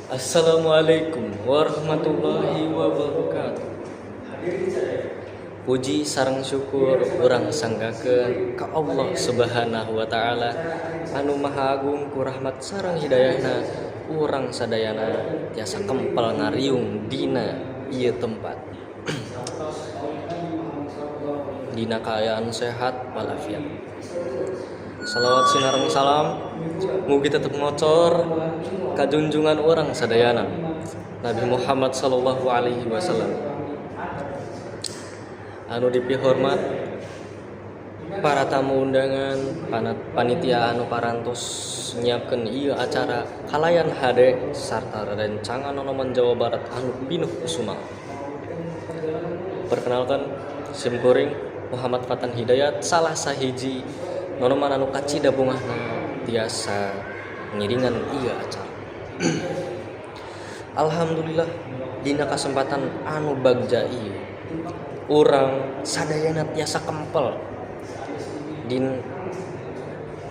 Assalamualaikum warahmatullahi wabarakatuh. Puji sareng syukur urang sanggakeun ka Allah Subhanahu wa taala anu maha agung ku rahmat sareng hidayahna urang sadayana tiasa kempel ngariung dina ieu tempat. Dina kaayaan sehat walafiat. Salawat sinareng salam mugi tetep ngocor ka junjungan urang sadayana Nabi Muhammad sallallahu alaihi wasallam. Anu dipihormat para tamu undangan, panitia anu parantos nyiapkeun ieu acara kalayan hade sarta rencangan nonoman Jawa Barat anu pinuh kusuma. Perkenalkan sim kuring Muhammad Fatan Hidayat, salah sahiji nonoman anu kacida bungahna tiasa ngiringan ieu acara. Alhamdulillah dina kasempatan anu bagja ieu urang sadayana tiasa kempel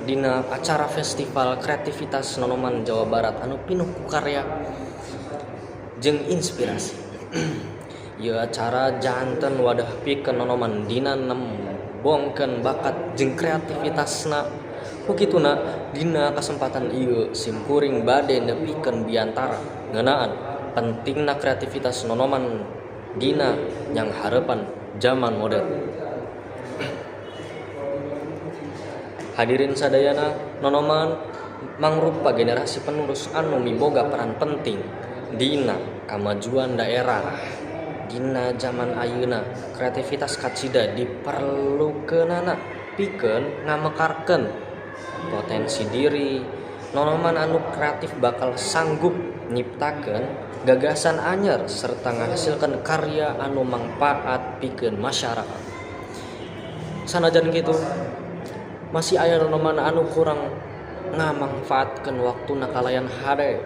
dina acara festival kreativitas nonoman Jawa Barat anu pinuh ku karya jeung inspirasi. Ieu acara janten wadah pikeun nonoman dina nembongkeun bakat jeung kreativitasna. Kukituna dina kasempatan ieu sim kuring bade nepikeun biantara ngeunaan pentingna kreativitas nonoman dina yang harapan zaman modern. Hadirin sadayana, nonoman mangrupa generasi penerus anu miboga peran penting dina kamajuan daerah. Dina zaman ayeuna kreativitas kacida diperlukeunana pikeun ngamekarkeun potensi diri. Nonoman anu kreatif bakal sanggup nyiptakeun gagasan anyar serta ngahasilkeun karya anu mangpaat pikeun masyarakat. Sanajan kitu masih aya nonoman anu kurang ngamangfaatkeun waktuna kalayan hade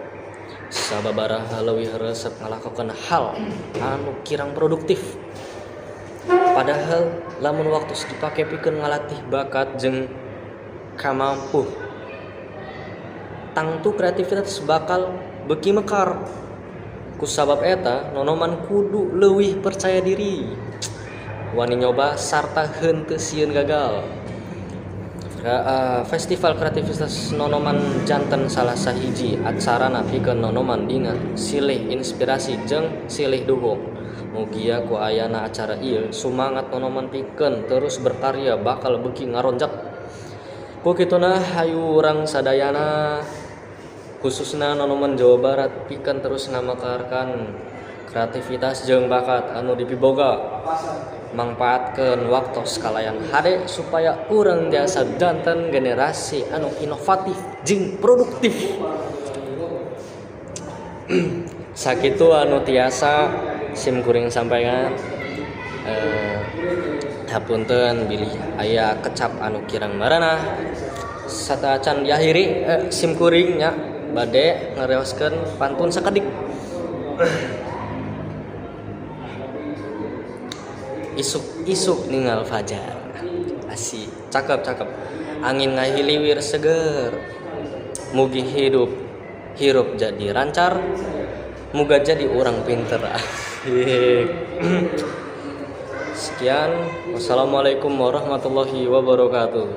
sababaraha leuwih resep ngalakokeun hal anu kirang produktif. Padahal lamun waktu dipake pikeun ngalatih bakat jeung kamampuh tangtu kreativitas bakal beuki mekar. Kusabab eta nonoman kudu leuwih percaya diri, wani nyoba sarta henteu sieun gagal. Festival kreativitas nonoman janten salah sahiji acarana pikeun nonoman dina silih inspirasi jeung silih dukung. Mugia ku ayana acara ieu sumangat nonoman pikeun terus berkarya bakal beuki ngaronjak. Ku kituna hayu urang sadayana khususna nonoman Jawa Barat pikeun terus ngamakarkan kreativitas jeung bakat anu dipiboga, mangpaatkeun waktos kalayan hade supaya urang tiasa janten generasi anu inovatif jeung produktif. Sakitu anu tiasa sim kuring sampaikan. Hapunten bilih aya kecap anu kirang maranah sataacan diakhiri sim kuring nya bade ngareoskeun pantun sakedik. Isuk-isuk ningal fajar. Asih, cakep. Angin ngahiliwir seger. Mugi hirup jadi rancar. Muga jadi orang pinter. Sekian, wassalamualaikum warahmatullahi wabarakatuh.